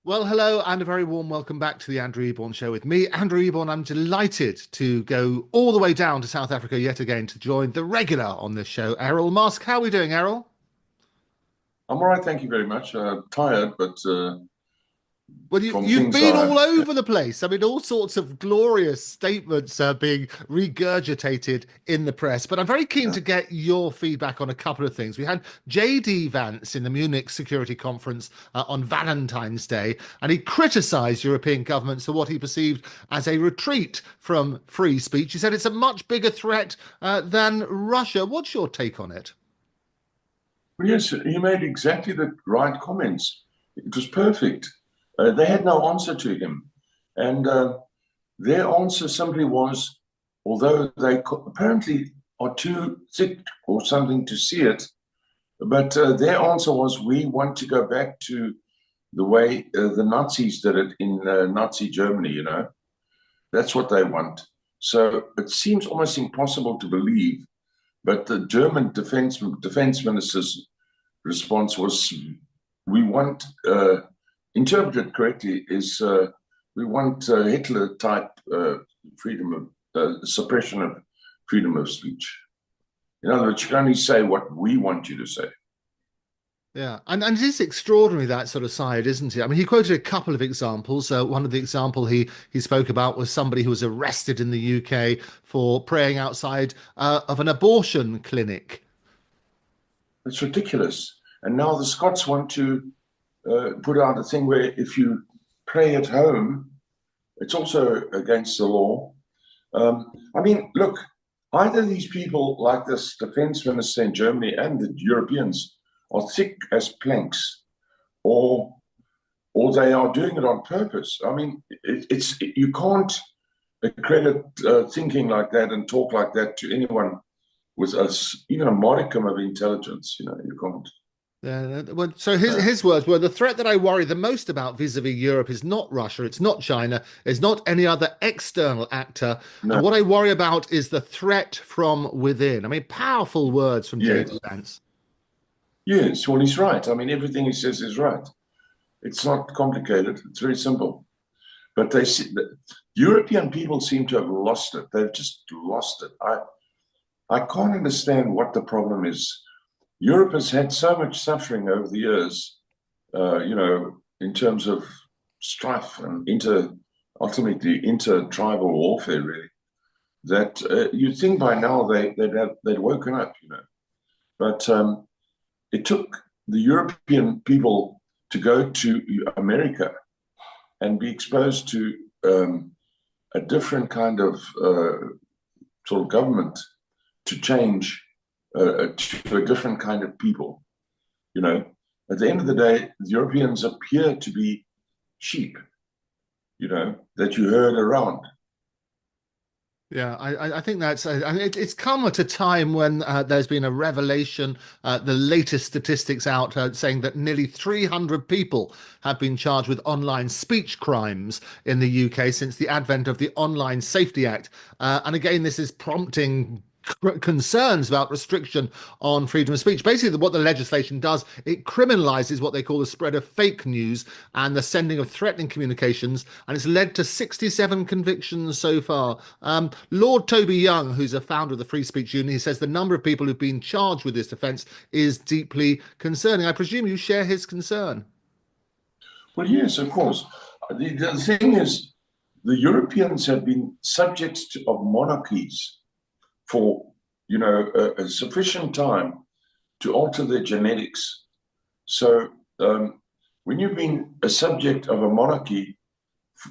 Well, hello, and a very warm welcome back to the Andrew Eborn Show with me, Andrew Eborn. I'm delighted to go all the way down to South Africa yet again to join the regular on this show, Errol Musk. How are we doing, Errol? I'm all right, thank you very much. Tired, but Well, from you've things been I all over the place. I mean, all sorts of glorious statements are being regurgitated in the press. But I'm very keen to get your feedback on a couple of things. We had J.D. Vance in the Munich Security Conference on Valentine's Day, and he criticised European governments for what he perceived as a retreat from free speech. He said it's a much bigger threat than Russia. What's your take on it? well, yes, he made exactly the right comments. It was perfect. They had no answer to him, and their answer simply was, although apparently are too thick or something to see it, but their answer was, we want to go back to the way the Nazis did it in Nazi Germany. That's what they want. So it seems almost impossible to believe. But the German defense minister's response was, we want, interpreted correctly, is we want Hitler type freedom of suppression of freedom of speech. In other words, you can only say what we want you to say. Yeah, and it is extraordinary that sort of side, isn't it? I mean, he quoted a couple of examples. One of the example he spoke about was somebody who was arrested in the UK for praying outside of an abortion clinic. It's ridiculous. And now the Scots want to put out a thing where if you pray at home, it's also against the law. I mean, look, either these people like this defense minister in Germany and the Europeans are thick as planks, or or they are doing it on purpose. I mean, you can't accredit thinking like that and talk like that to anyone with even a modicum of intelligence. You can't. Yeah, well, so his words were the threat that I worry the most about vis-a-vis Europe is not Russia, it's not China, it's not any other external actor. No. And what I worry about is the threat from within. I mean, powerful words from J.D. Yes. Vance. Yes. Well, he's right. I mean, everything he says is right. It's not complicated. It's very simple. But the European people seem to have lost it. They've just lost it. I can't understand what the problem is. Europe has had so much suffering over the years, in terms of strife and ultimately inter-tribal warfare, really, that you'd think by now they'd woken up. But it took the European people to go to America and be exposed to a different kind of sort of government to change to a different kind of people. You know, at the end of the day, the Europeans appear to be sheep, that you herd around. Yeah, I think that's it's come at a time when there's been a revelation, the latest statistics out saying that nearly 300 people have been charged with online speech crimes in the UK since the advent of the Online Safety Act. And again, this is prompting concerns about restriction on freedom of speech. Basically, what the legislation does, it criminalizes what they call the spread of fake news and the sending of threatening communications, and it's led to 67 convictions so far. Lord Toby Young, who's a founder of the Free Speech Union, he says the number of people who've been charged with this offence is deeply concerning. I presume you share his concern. Well, yes, of course. The thing is, the Europeans have been subjects of monarchies for a sufficient time to alter their genetics. So when you've been a subject of a monarchy,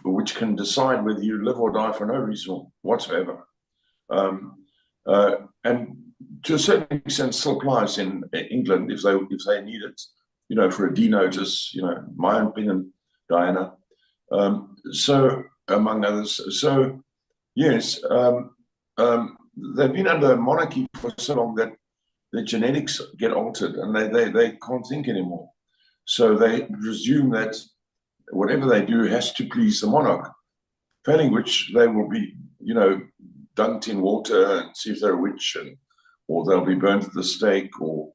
which can decide whether you live or die for no reason whatsoever, and to a certain extent still applies in England if they need it, for a D notice, my opinion, Diana. So among others, so yes, they've been under monarchy for so long that their genetics get altered and they can't think anymore. So they presume that whatever they do has to please the monarch, failing which they will be, dunked in water and see if they're a witch, or they'll be burnt at the stake, or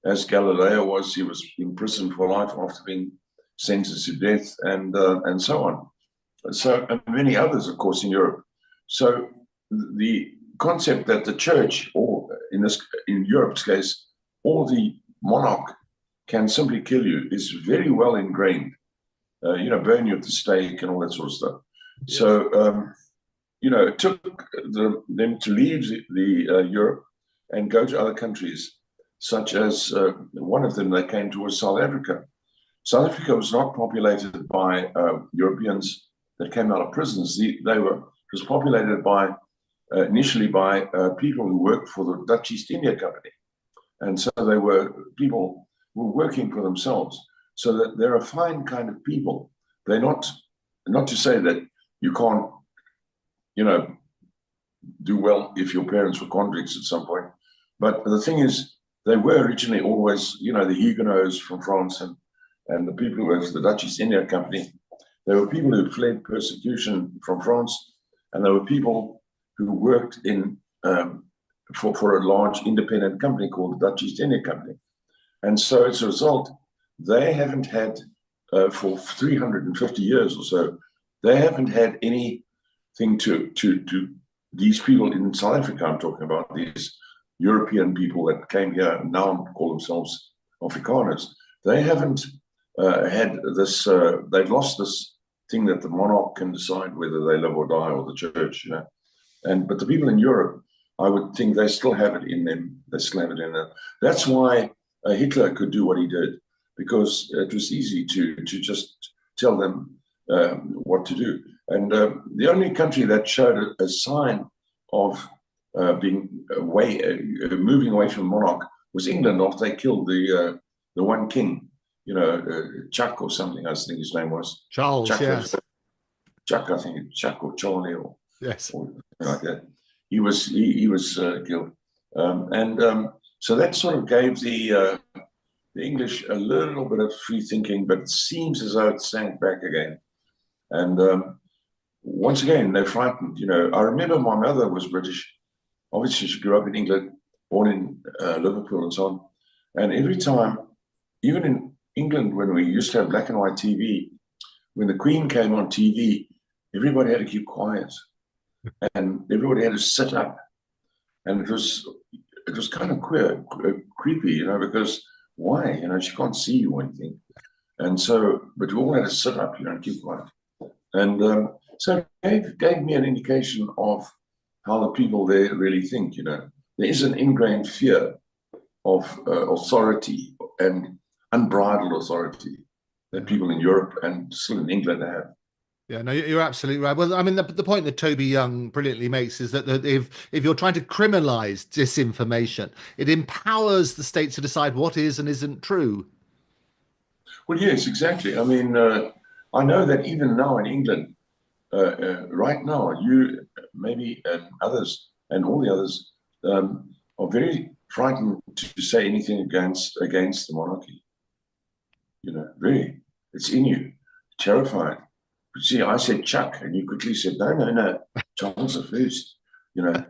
as Galileo was, he was imprisoned for life after being sentenced to death, and so on. So, and many others, of course, in Europe. So the concept that the church, or in Europe's case, or the monarch can simply kill you is very well ingrained. Burn you at the stake and all that sort of stuff. Yes. So, it took them to leave the Europe and go to other countries, such as one of them they came to was South Africa. South Africa was not populated by Europeans that came out of prisons. It was populated by initially by people who worked for the Dutch East India Company, and so they were people who were working for themselves. So that they're a fine kind of people. They're not to say that you can't, do well if your parents were convicts at some point. But the thing is, they were originally always, the Huguenots from France and the people who worked for the Dutch East India Company. They were people who fled persecution from France, and they were people who worked in for a large independent company called the Dutch East India Company. And so as a result, they haven't had, for 350 years or so, they haven't had anything to these people in South Africa, I'm talking about, these European people that came here and now call themselves Afrikaners. They haven't had this, they've lost this thing that the monarch can decide whether they live or die, or the church, but the people in Europe, I would think they still have it in them. They still have it in them. That's why Hitler could do what he did, because it was easy to just tell them what to do. And the only country that showed a sign of moving away from monarch was England, after they killed the one king, Chuck or something. I think his name was Charles. Chuck, yes, Chuck. I think Chuck or Charlie or yes, or something like that. He was killed, so that sort of gave the English a little bit of free thinking, but it seems as though it sank back again. And once again, they're frightened. I remember my mother was British. Obviously, she grew up in England, born in Liverpool and so on. And every time, even in England, when we used to have black and white TV, when the Queen came on TV, everybody had to keep quiet, and everybody had to sit up. And it was kind of creepy, because why? She can't see you or anything. And so, but we all had to sit up, and keep quiet. And so it gave me an indication of how the people there really think. There is an ingrained fear of authority and unbridled authority that people in Europe and still in England have. Yeah, no, you're absolutely right. Well, I mean, the point that Toby Young brilliantly makes is that if you're trying to criminalize disinformation, it empowers the state to decide what is and isn't true. Well, yes, exactly. I mean, I know that even now in England, right now, you maybe and others and all the others are very frightened to say anything against the monarchy. Very, it's in you, terrified. But see, I said Chuck, and you quickly said no, Charles the First. I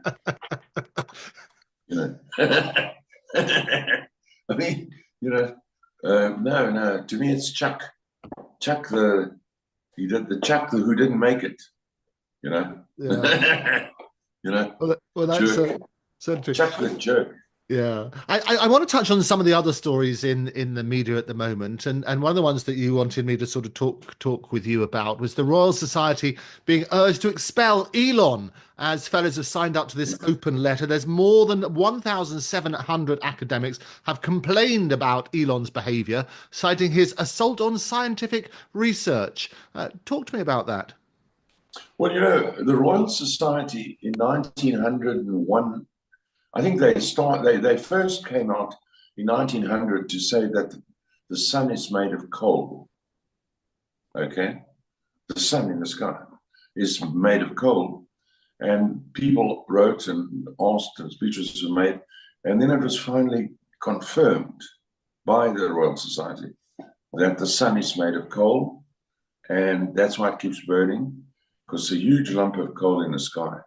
mean, no. To me, it's Chuck. Chuck he did the Chuck who didn't make it. Yeah. Well, that's so true. Chuck the jerk. Yeah, I want to touch on some of the other stories in the media at the moment, and one of the ones that you wanted me to sort of talk with you about was the Royal Society being urged to expel Elon, as fellows have signed up to this open letter. There's more than 1,700 academics have complained about Elon's behaviour, citing his assault on scientific research. Talk to me about that. Well, the Royal Society in 1901. I think they first came out in 1900 to say that the sun is made of coal. Okay? The sun in the sky is made of coal. And people wrote and asked, and speeches were made. And then it was finally confirmed by the Royal Society that the sun is made of coal. And that's why it keeps burning, because it's a huge lump of coal in the sky.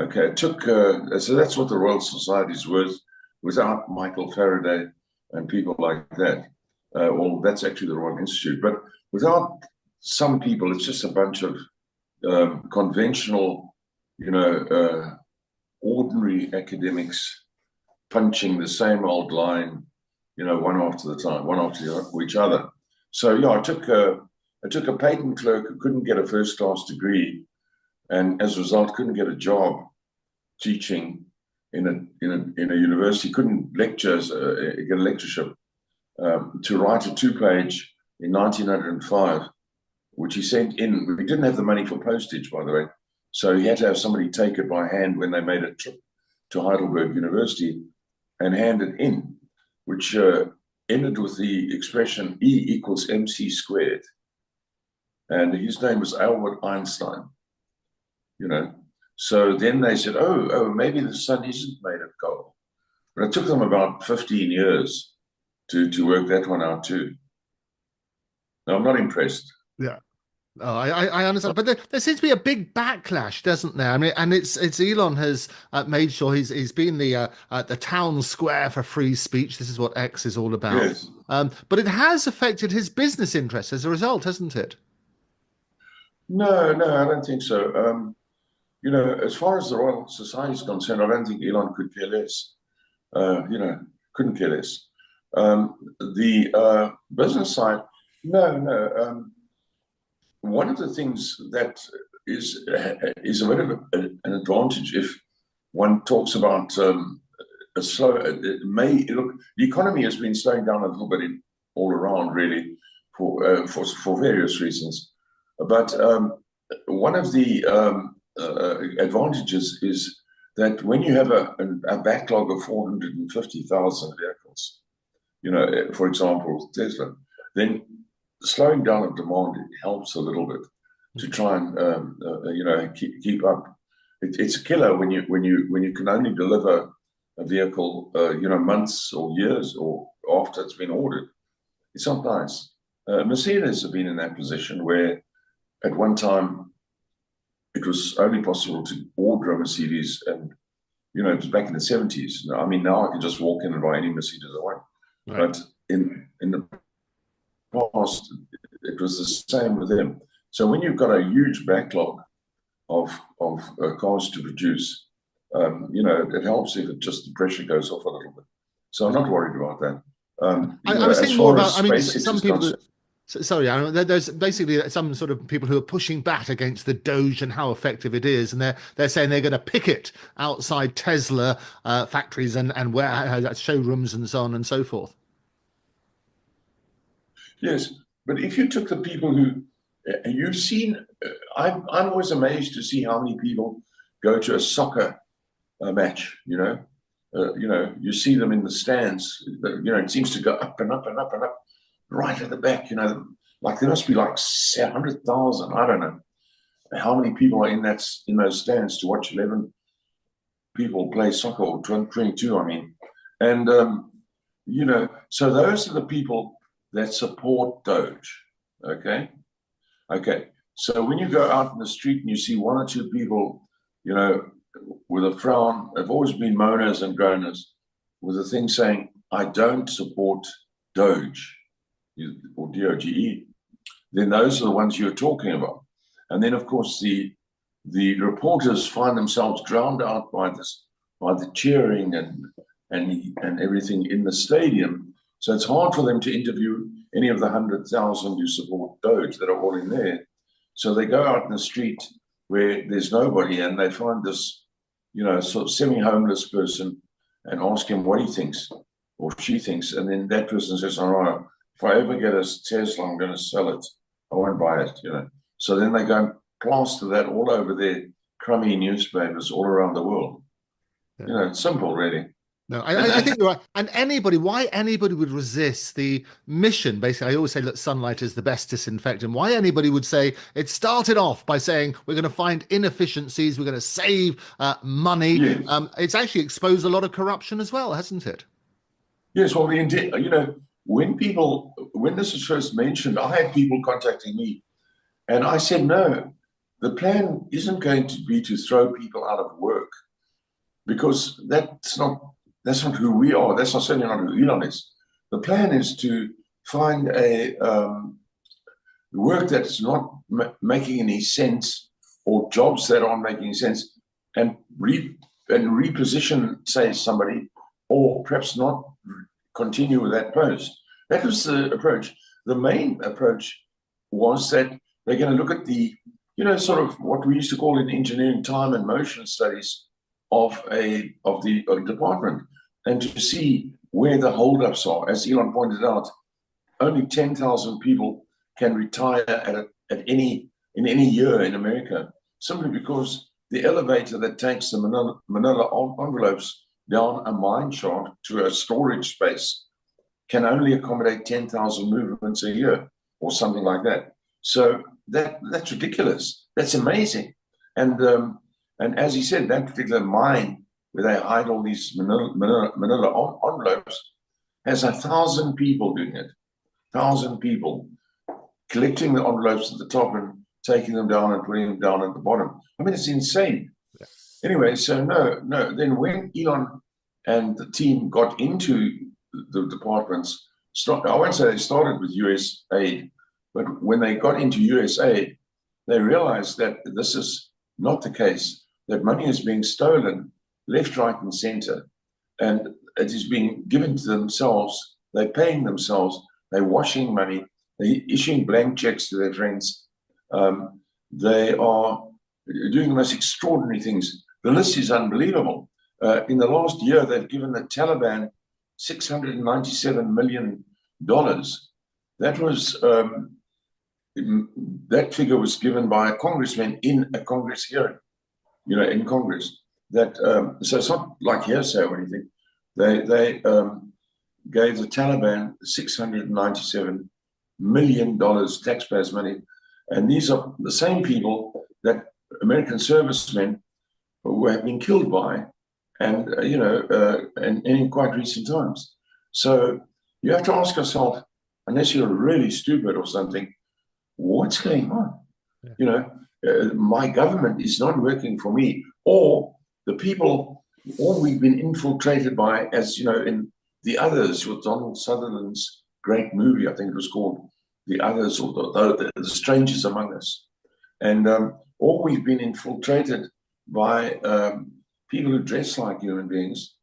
Okay, it took, so that's what the Royal Society's worth without Michael Faraday and people like that. Well, that's actually the wrong institute. But without some people, it's just a bunch of conventional, you know, ordinary academics punching the same old line, you know, one after the time, one after each other. So yeah, I took a patent clerk who couldn't get a first class degree, and as a result, couldn't get a job teaching in a university, couldn't lecture, get a lectureship, to write a two-page in 1905, which he sent in. We didn't have the money for postage, by the way, so he had to have somebody take it by hand when they made a trip to Heidelberg University and hand it in, which ended with the expression E equals mc squared. And his name was Albert Einstein, you know. So then they said, maybe the sun isn't made of gold. But it took them about 15 years to work that one out too. No, I'm not impressed. Yeah. Oh, I understand, but there seems to be a big backlash, doesn't there? I mean, and it's Elon has made sure he's been the town square for free speech. This is what X is all about. Yes. But it has affected his business interests as a result, hasn't it? No, no, I don't think so. As far as the Royal Society is concerned, I don't think Elon could care less. Couldn't care less. The business side, no, no. One of the things that is a bit of an advantage if one talks about a slow. It may look the economy has been slowing down a little bit all around, really, for various reasons. But one of the advantages is that when you have a backlog of 450,000 vehicles, for example, Tesla, then slowing down of demand helps a little bit to try and keep up. It's a killer when you can only deliver a vehicle months or years or after it's been ordered. It's not nice. Mercedes have been in that position where at one time it was only possible to order a Mercedes, and it was back in the 70s. I mean, now I can just walk in and buy any Mercedes I want. Right. But in the past, it was the same with them. So when you've got a huge backlog of cars to produce, it helps if the pressure goes off a little bit. So I'm not worried about that. I was thinking more about, I mean, some people. Sorry, there's basically some sort of people who are pushing back against the Doge and how effective it is, and they're saying they're going to picket outside Tesla factories and where showrooms and so on and so forth. Yes, but if you took the people who you've seen, I'm always amazed to see how many people go to a soccer match. You see them in the stands. It seems to go up and up and up and up, right at the back. Like there must be like 100,000. I don't know how many people are in those stands to watch 11 people play soccer, or 22. I mean, and so those are the people that support Doge. Okay. So when you go out in the street and you see one or two people, with a frown, they've always been moaners and groaners, with a thing saying, "I don't support Doge," or DOGE, then those are the ones you're talking about. And then, of course, the reporters find themselves drowned out by the cheering and everything in the stadium. So it's hard for them to interview any of the 100,000 who support Doge that are all in there. So they go out in the street where there's nobody, and they find this, sort of semi-homeless person and ask him what he thinks or she thinks. And then that person says, "All right, if I ever get a Tesla, I'm going to sell it. I won't buy it." So then they go and plaster that all over their crummy newspapers all around the world. Yeah. It's simple, really. No, I think you're right. And why anybody would resist the mission, basically, I always say that sunlight is the best disinfectant. Why anybody would say it started off by saying we're going to find inefficiencies, we're going to save money. Yes. It's actually exposed a lot of corruption as well, hasn't it? Yes, well, when this was first mentioned, I had people contacting me, and I said, no, the plan isn't going to be to throw people out of work, because that's not who we are. That's certainly not who Elon is. The plan is to find a work that's not making any sense, or jobs that aren't making sense, and reposition, say, somebody, or perhaps not continue with that post. That was the approach. The main approach was that they're going to look at the, sort of what we used to call in engineering time and motion studies of the department, and to see where the holdups are. As Elon pointed out, only 10,000 people can retire in any year in America, simply because the elevator that takes the manila envelopes down a mine shaft to a storage space can only accommodate 10,000 movements a year or something like that. So that's ridiculous. That's amazing. And as he said, that particular mine where they hide all these manila envelopes has 1,000 people doing it. 1,000 people collecting the envelopes at the top and taking them down and putting them down at the bottom. I mean, it's insane. Yeah. Anyway, so no. Then when Elon and the team got into the departments, I won't say they started with US aid, but when they got into US aid, they realized that this is not the case, that money is being stolen left, right, and center, and it is being given to themselves. They're paying themselves, they're washing money, they're issuing blank checks to their friends. They are doing the most extraordinary things. The list is unbelievable. In the last year, they've given the Taliban $697 million. That was that figure was given by a congressman in a Congress hearing, in Congress. That so it's not like hearsay or anything. They gave the Taliban $697 million taxpayers' money, and these are the same people that American servicemen who have been killed by, and and in quite recent times. So you have to ask yourself, unless you're really stupid or something, what's going on? Yeah. My government is not working for me, or the people, or we've been infiltrated by, as in The Others, with Donald Sutherland's great movie, I think it was called The Others, or the Strangers Among Us, and or we've been infiltrated by people who dress like human beings,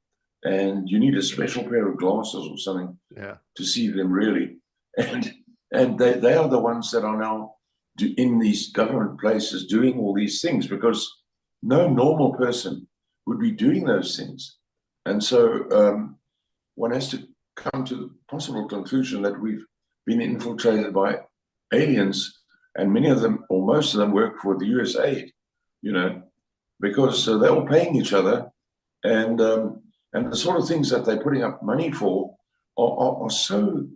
and you need a special pair of glasses or something to see them really, and they are the ones that are now in these government places doing all these things, because no normal person would be doing those things. And so one has to come to the possible conclusion that we've been infiltrated by aliens, and many of them, or most of them, work for the US aid, because they're all paying each other, and the sort of things that they're putting up money for are so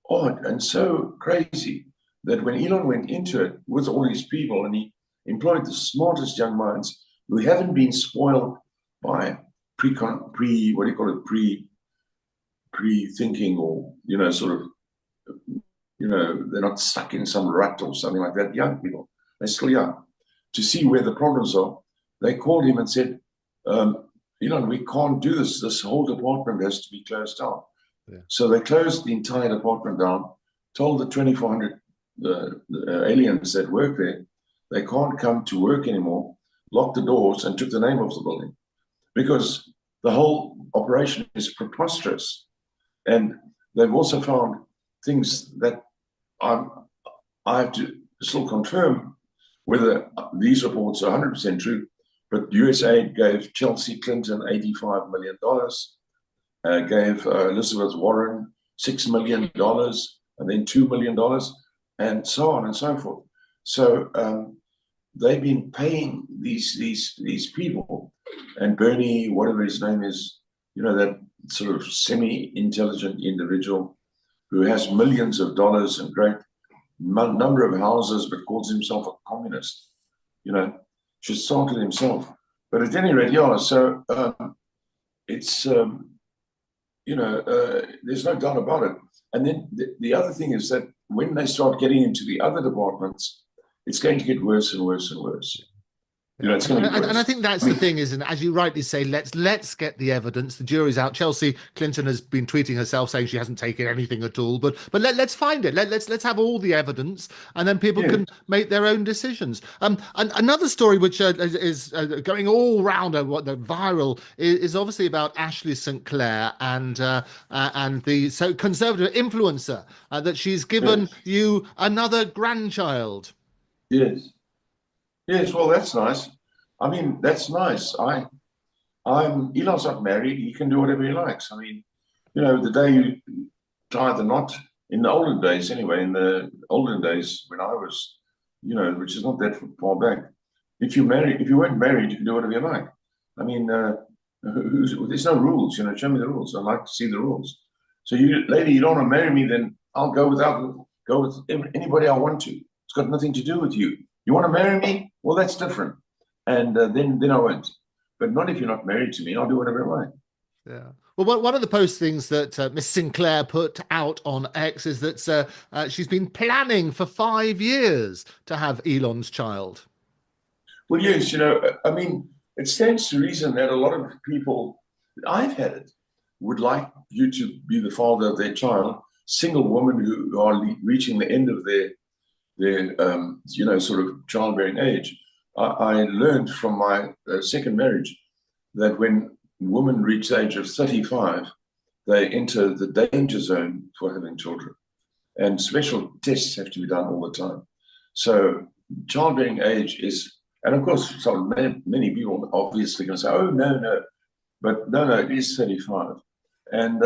odd and so crazy that when Elon went into it with all these people, and he employed the smartest young minds who haven't been spoiled by pre-thinking, or they're not stuck in some rut or something like that. Young people, they're still young, to see where the problems are. They called him and said, Elon, we can't do this. This whole department has to be closed down. Yeah. So they closed the entire department down, told the 2,400 the aliens that work there they can't come to work anymore, locked the doors, and took the name off the building, because the whole operation is preposterous. And they've also found things that I have to still confirm whether these reports are 100% true, but USAID gave Chelsea Clinton $85 million, gave Elizabeth Warren $6 million, and then $2 million, and so on and so forth. So they've been paying these people, and Bernie, whatever his name is, that sort of semi-intelligent individual who has millions of dollars and great number of houses, but calls himself a communist, should start with himself. But at any rate, so it's, there's no doubt about it. And then the other thing is that when they start getting into the other departments, it's going to get worse and worse and worse. You know, Yeah, it's going to be and I worse. think that's I the mean, thing, isn't it? As you rightly say, let's get the evidence. The jury's out. Chelsea Clinton has been tweeting herself saying she hasn't taken anything at all. But let's find it. Let's have all the evidence, and then people yeah, can make their own decisions. And another story which is going all round, what the viral is obviously about Ashley St. Clair and the so conservative influencer that she's given yes, you another grandchild. yes, yes. Well, that's nice. I mean, that's nice. Elon's not married. He can do whatever he likes. I mean, you know, the day you tie the knot, in the olden days, anyway, in the olden days when I was, you know, which is not that far back, if you weren't married, you could do whatever you like. I mean, there's no rules, you know, show me the rules. I'd like to see the rules. So you, lady, you don't want to marry me, then I'll go with anybody I want to. It's got nothing to do with you. You want to marry me? Well, that's different. And then I won't. But not if you're not married to me. I'll do whatever I like. Yeah. Well, one of the postings that Miss Sinclair put out on X is that she's been planning for 5 years to have Elon's child. Well, yes, you know, I mean, it stands to reason that a lot of people, I've had it, would like you to be the father of their child. Single women who are reaching the end of their you know, sort of childbearing age. I learned from my second marriage that when women reach the age of 35, they enter the danger zone for having children. And special tests have to be done all the time. So childbearing age is, and of course, so many people obviously going to say, "Oh no, no," but no, it is 35, and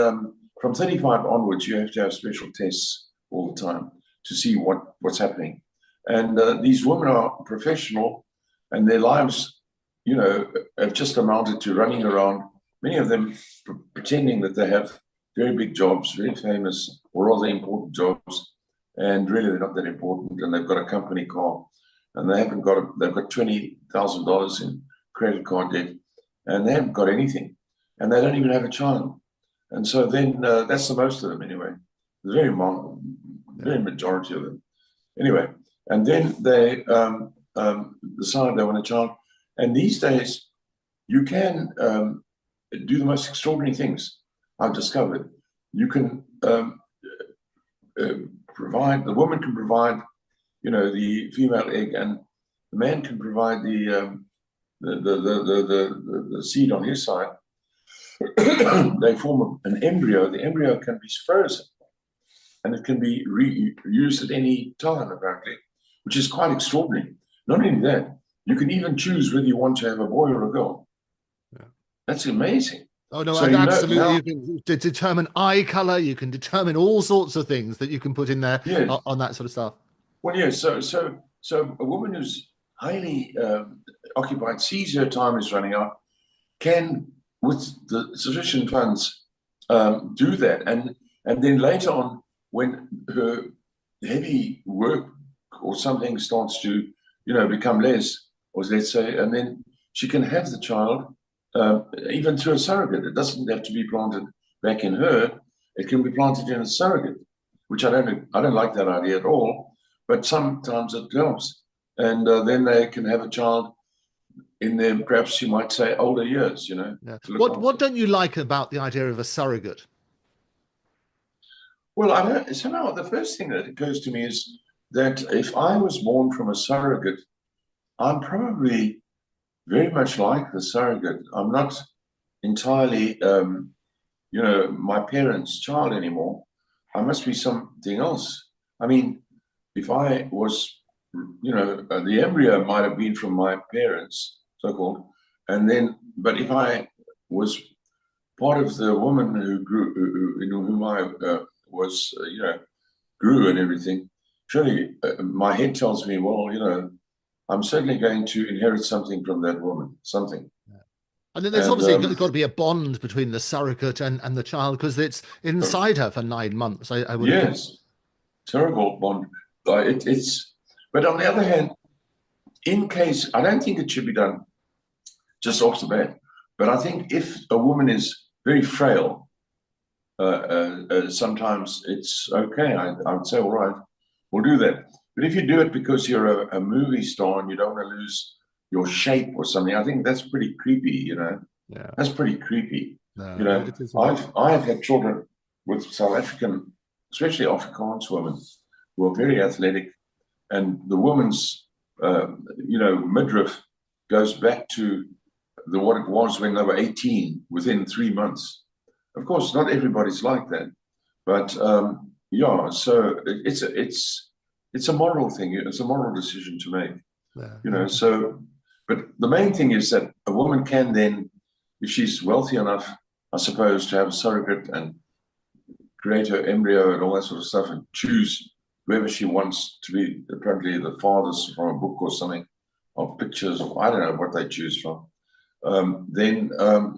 from 35 onwards, you have to have special tests all the time to see what's happening. And these women are professional, and their lives, you know, have just amounted to running around. Many of them pretending that they have very big jobs, very famous or rather important jobs, and really they're not that important. And they've got a company car, and they've got $20,000 in credit card debt, and they haven't got anything, and they don't even have a child. And so then that's the most of them anyway. The Yeah. very majority of them anyway. And then they decide they want a child. And these days, you can do the most extraordinary things. I've discovered you can provide. The woman can provide, you know, the female egg, and the man can provide the seed on his side. They form an embryo. The embryo can be frozen, and it can be reused at any time, apparently, which is quite extraordinary. Not only that, you can even choose whether you want to have a boy or a girl. Yeah. That's amazing. Oh no, So you know absolutely. now, You can determine eye color. You can determine all sorts of things that you can put in there yes. on that sort of stuff. Well, yes. So a woman who's highly occupied, sees her time is running out, can, with the sufficient funds, do that, and then later on, when her heavy work or something starts to, you know, become less, or let's say, and then she can have the child even through a surrogate. It doesn't have to be planted back in her. It can be planted in a surrogate, which I don't like that idea at all. But sometimes it helps, and then they can have a child in their, perhaps you might say, older years. You know, Yeah. to look What after. don't you like about the idea of a surrogate? Well, I don't. Somehow, the first thing that occurs to me is that if I was born from a surrogate, I'm probably very much like the surrogate. I'm not entirely, you know, my parents' child anymore. I must be something else. I mean, if I was, you know, the embryo might have been from my parents, so-called, and then, but if I was part of the woman who grew, in whom I was, you know, grew and everything, surely my head tells me, well, you know, I'm certainly going to inherit something from that woman, something. And then there's And obviously got to be a bond between the surrogate and the child because it's inside her for 9 months. I would have thought. yes, terrible bond. But on the other hand, in case, I don't think it should be done just off the bat, but I think if a woman is very frail, sometimes it's okay. I would say, all right, we'll do that. But if you do it because you're a movie star and you don't want to lose your shape or something. I think that's pretty creepy, you know. Yeah. That's pretty creepy. You No, know, it is. I've had children with South African, especially Afrikaans women, who are very athletic, and the woman's, you know, midriff goes back to what it was when they were 18 within 3 months. Of course, not everybody's like that, but yeah. So it's a moral thing. It's a moral decision to make. Yeah, You know, interesting. so, but the main thing is that a woman can then, if she's wealthy enough, I suppose, to have a surrogate and create her embryo and all that sort of stuff and choose whoever she wants to be, apparently the fathers from a book or something, of pictures, or I don't know what they choose from, then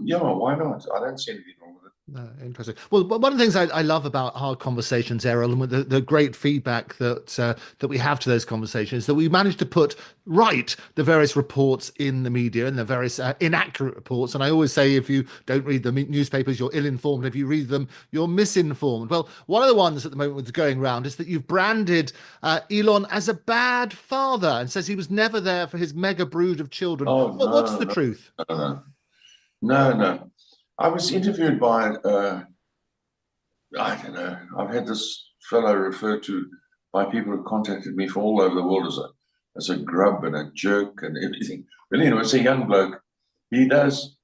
yeah, why not? I don't see anything wrong with it. No, interesting. Well, one of the things I love about our conversations, Errol, and with the great feedback that we have to those conversations, that we manage to put right the various reports in the media and the various inaccurate reports. And I always say, if you don't read the newspapers, you're ill-informed. If you read them, you're misinformed. Well, one of the ones at the moment that's going around is that you've branded Elon as a bad father and says he was never there for his mega brood of children. Oh, What's no, the no, truth? no, no, no. I was interviewed by, I don't know, I've had this fellow referred to by people who contacted me from all over the world as a grub and a jerk and everything. But anyway, it's a young bloke. He does,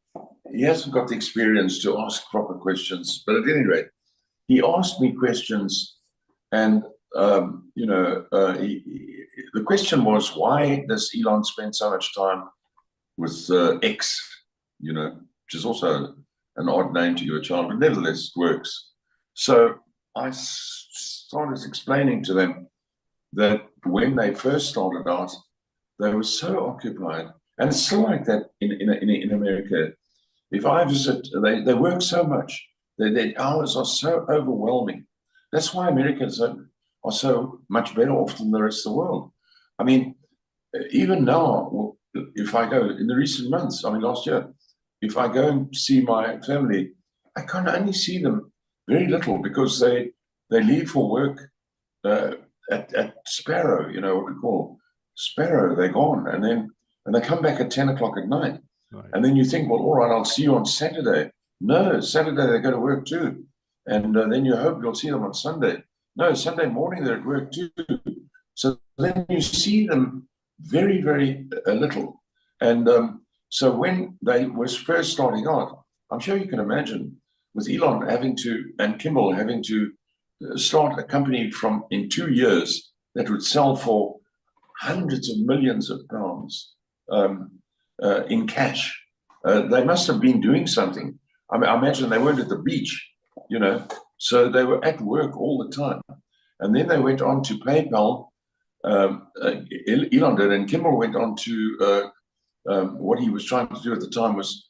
he hasn't got the experience to ask proper questions. But at any rate, he asked me questions, and you know, the question was, why does Elon spend so much time with X? You know, which is also an odd name to give a child, but nevertheless it works. So I started explaining to them that when they first started out, they were so occupied, and it's still like that in America. If I visit, they work so much. Their hours are so overwhelming. That's why Americans are so much better off than the rest of the world. I mean, even now, if I go in the recent months, I mean, last year, if I go and see my family, I can only see them very little because they leave for work uh, at Sparrow, you know what we call Sparrow. They're gone, and they come back at 10 o'clock at night. Right. And then you think, well, all right, I'll see you on Saturday. No, Saturday they go to work too, and then you hope you'll see them on Sunday. No, Sunday morning they're at work too. So then you see them very, very little. And so when they was first starting out, I'm sure you can imagine with Elon having to, and Kimball having to start a company from in 2 years that would sell for hundreds of millions of pounds in cash. They must have been doing something. I mean, I imagine they weren't at the beach, you know, so they were at work all the time. And then they went on to PayPal. Elon did, and Kimball went on to what he was trying to do at the time was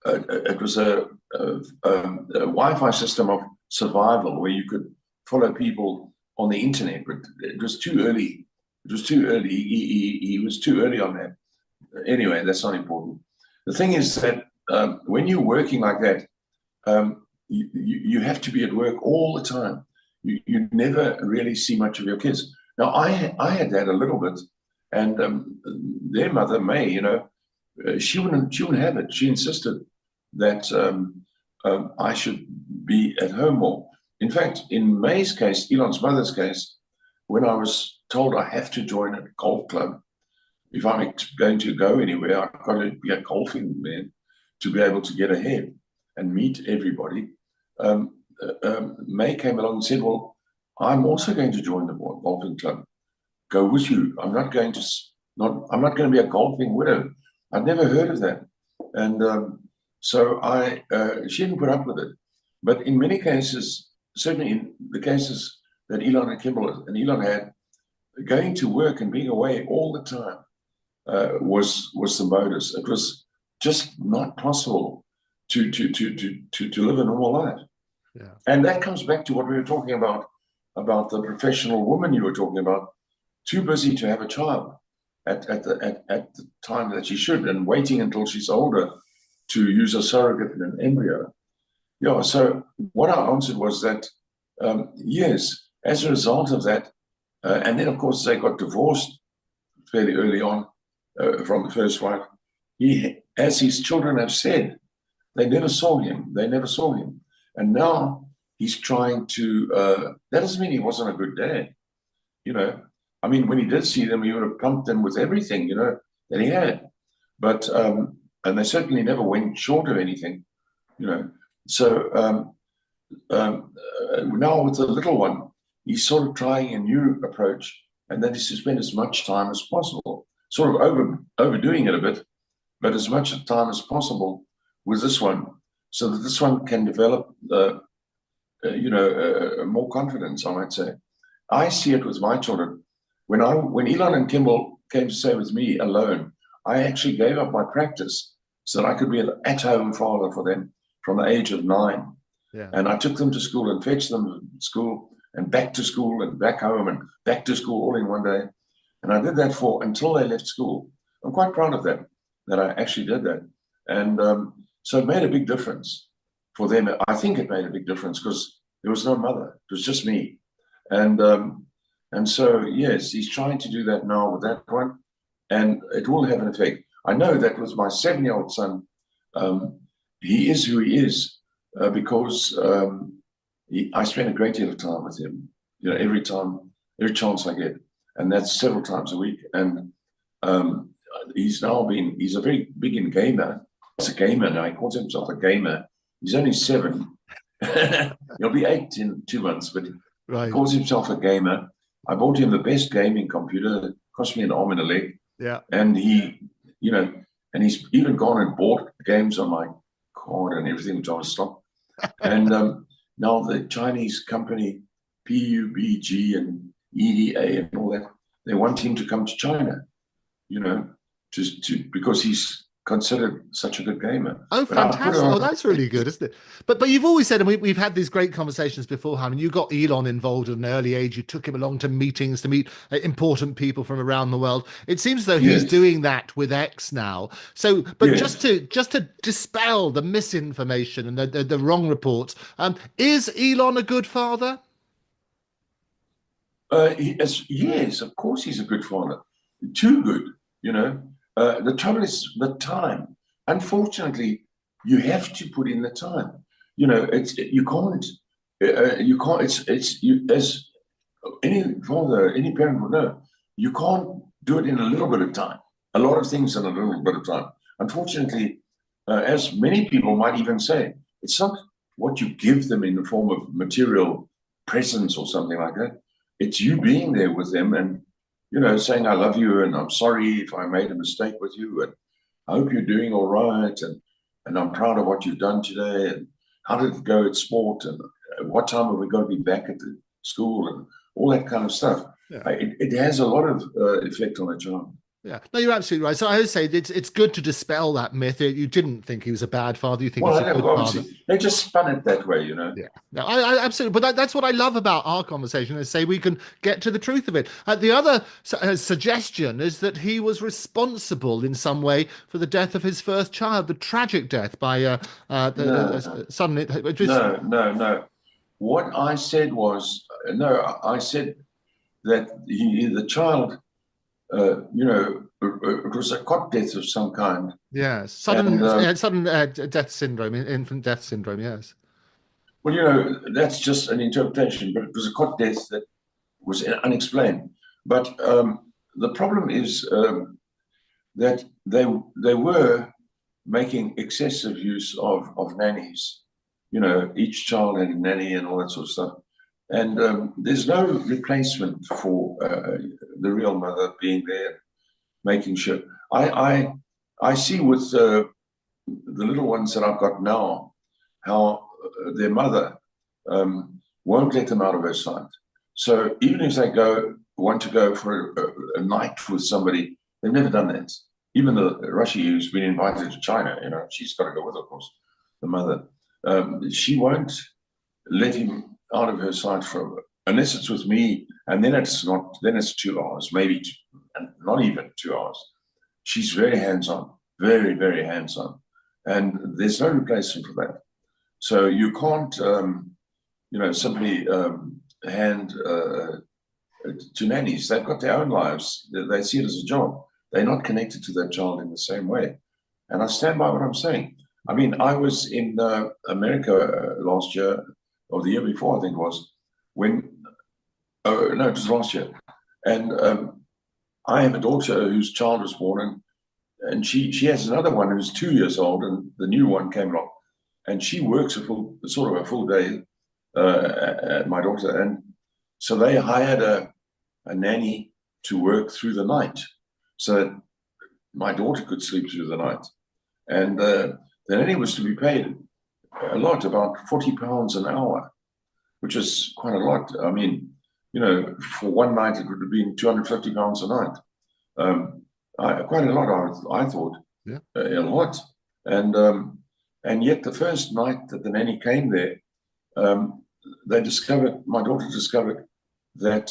it was a Wi-Fi system of survival where you could follow people on the internet, but it was too early. It was too early. He was too early on that. Anyway, that's not important. The thing is that when you're working like that, you have to be at work all the time. You never really see much of your kids. Now, I had that a little bit, and their mother, May, you know, she wouldn't have it. She insisted that I should be at home more. In fact, in May's case, Elon's mother's case, when I was told I have to join a golf club, if I'm going to go anywhere, I've got to be a golfing man to be able to get ahead and meet everybody. May came along and said, well, I'm also going to join the golfing club. Go with you. I'm not going to be a golfing widow. I'd never heard of that. And so she didn't put up with it. But in many cases, certainly in the cases that Elon and Kimball and Elon had, going to work and being away all the time was the modus. It was just not possible to live a normal life. Yeah. And that comes back to what we were talking about the professional woman you were talking about, too busy to have a child at the time that she should, and waiting until she's older to use a surrogate and an embryo. Yeah, so what I answered was that, yes, as a result of that, and then of course they got divorced fairly early on, from the first wife. He, as his children have said, they never saw him. They never saw him. And now he's trying to, that doesn't mean he wasn't a good dad, you know. I mean, when he did see them, he would have pumped them with everything, you know, that he had. But, and they certainly never went short of anything, you know. So now with the little one, he's sort of trying a new approach, and that is to spend as much time as possible, sort of overdoing it a bit, but as much time as possible with this one, so that this one can develop, more confidence, I might say. I see it with my children. When Elon and Kimball came to stay with me alone, I actually gave up my practice so that I could be an at-home father for them from the age of 9. Yeah. And I took them to school and fetched them to school and back to school and back home and back to school all in one day. And I did that for until they left school. I'm quite proud of that I actually did that. And so it made a big difference for them. I think it made a big difference because there was no mother. It was just me. And so, yes, he's trying to do that now with that one, and it will have an effect. I know that with my 7-year-old son, he is who he is because I spend a great deal of time with him, you know, every chance I get, and that's several times a week. And he's a very big gamer. He's a gamer now. He calls himself a gamer. He's only 7. He'll be 8 in 2 months, but Right. he calls himself a gamer. I bought him the best gaming computer. It cost me an arm and a leg. Yeah. And he, you know, and he's even gone and bought games on my card and everything, which I was stopped. And now the Chinese company PUBG and EDA and all that, they want him to come to China, you know, because he's considered such a good gamer. Oh, But I put it fantastic. on. Oh, that's really good, isn't it? But you've always said, and we've had these great conversations beforehand, and you got Elon involved at an early age. You took him along to meetings to meet important people from around the world. It seems as though he's Yes, doing that with X now. So, but just yes. to dispel the misinformation and the wrong reports, is Elon a good father? Yes, of course he's a good father. Too good, you know. The trouble is the time. Unfortunately, you have to put in the time. You know, you can't. It's you as any father, any parent would know. You can't do it in a little bit of time. A lot of things in a little bit of time. Unfortunately, as many people might even say, it's not what you give them in the form of material presents or something like that. It's you being there with them and, you know, saying, I love you and I'm sorry if I made a mistake with you. And I hope you're doing all right. And I'm proud of what you've done today. And how did it go at sport? And what time are we going to be back at the school? And all that kind of stuff. Yeah. It has a lot of effect on a child. Yeah, no, you're absolutely right. So I would say it's good to dispel that myth. You didn't think he was a bad father. You think Well, he's I a know, good father. obviously, they just spun it that way, you know. Yeah, no, I absolutely. But that's what I love about our conversation. Is say we can get to the truth of it. The other suggestion is that he was responsible in some way for the death of his first child, the tragic death by No, no, suddenly. no. What I said was, no, I said that the child, it was a cot death of some kind. Yes, And, sudden death syndrome, infant death syndrome. Yes. well, you know, that's just an interpretation, but it was a cot death that was unexplained. But the problem is that they were making excessive use of nannies. You know, each child had a nanny and all that sort of stuff. And there's no replacement for the real mother being there, making sure. I see with the little ones that I've got now how their mother won't let them out of her sight. So even if they want to go for a night with somebody, they've never done that. Even the Russia, who's been invited to China, you know, she's got to go with, of course, the mother. She won't let him out of her sight for unless it's with me, and then it's not. Then it's 2 hours, maybe, and not even 2 hours. She's very hands-on, very, very hands-on, and there's no replacement for that. So you can't, simply hand to nannies. They've got their own lives. They see it as a job. they're not connected to their child in the same way. And I stand by what I'm saying. I mean, I was in America last year, or the year before, I think it was, when, oh, no, it was last year. And I have a daughter whose child was born, and she has another one who's 2 years old, and the new one came along. And she works a full, sort of a full day, my daughter. And so they hired a nanny to work through the night so that my daughter could sleep through the night. And the nanny was to be paid a lot, about £40 an hour, which is quite a lot. I mean, for one night it would have been £250 a night. Quite a lot, I thought, Yeah. a lot. And yet the first night that the nanny came there, my daughter discovered that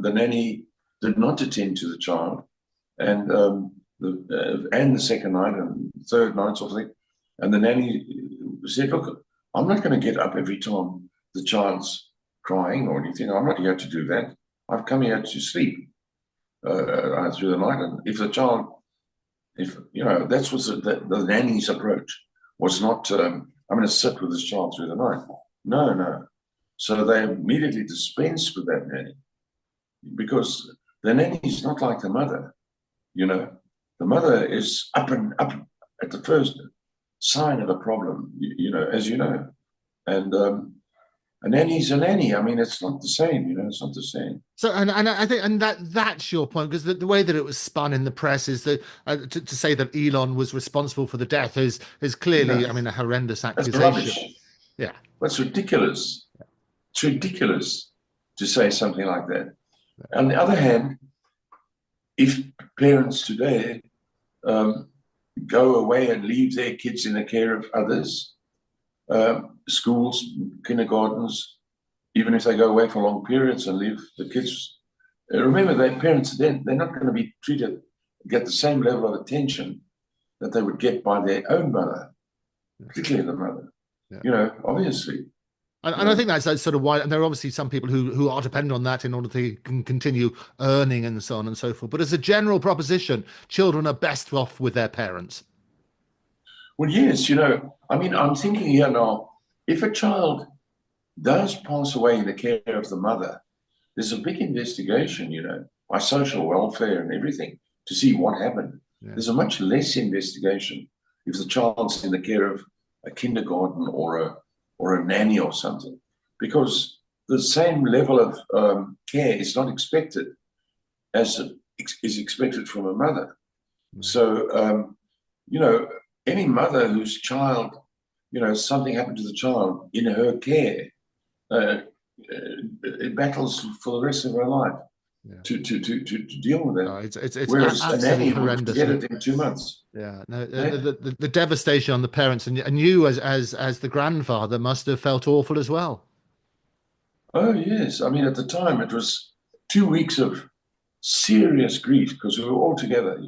the nanny did not attend to the child, and the second night and third night sort of thing. And the nanny said, "Look, I'm not going to get up every time the child's crying or anything. I'm not here to do that. I've come here to sleep through the night. And if the child, if that was the nanny's approach, was not, I'm going to sit with this child through the night. No, no. So they immediately dispensed with that nanny because the nanny is not like the mother. The mother is up and up at the first sign of a problem, as you know. And a nanny's a nanny. I mean, it's not the same, it's not the same. So, and I think, and that's your point, because the way that it was spun in the press is that to say that Elon was responsible for the death is No, clearly, I mean, a horrendous that's accusation. rubbish. Yeah. That's ridiculous. It's ridiculous to say something like that. On the other hand, if parents today go away and leave their kids in the care of others, schools, kindergartens, even if they go away for long periods and leave the kids, remember their parents, they're not going to be get the same level of attention that they would get by their own mother, particularly the mother, Yeah. Obviously. And I think that's sort of why, and there are obviously some people who are dependent on that in order to continue earning and so on and so forth. But as a general proposition, children are best off with their parents. Well, yes, I mean, I'm thinking here now, if a child does pass away in the care of the mother, there's a big investigation, by social welfare and everything to see what happened. Yeah. There's a much less investigation if the child's in the care of a kindergarten or a nanny or something, because the same level of care is not expected as is expected from a mother. Mm. So, any mother whose child, something happened to the child in her care, it battles for the rest of her life to deal with it. Oh, it's Whereas a absolutely nanny would horrendous. get it in 2 months. Yeah, no, Yeah. the devastation on the parents, and you as the grandfather must have felt awful as well. Oh yes, I mean at the time it was 2 weeks of serious grief because we were all together.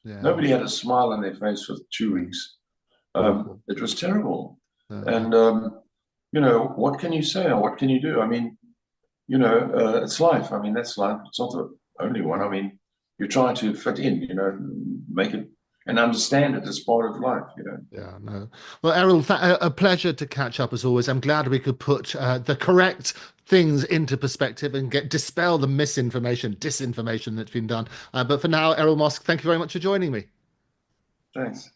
Yeah, Nobody had a smile on their face for 2 weeks. awful. It was terrible. Uh, And what can you say or what can you do? I mean, it's life. I mean, that's life. It's not the only one. I mean, you're trying to fit in, make it and understand it as part of life. Yeah, no. Well, Errol, a pleasure to catch up as always. I'm glad we could put the correct things into perspective and dispel the misinformation, disinformation that's been done. But for now, Errol Musk, thank you very much for joining me. Thanks.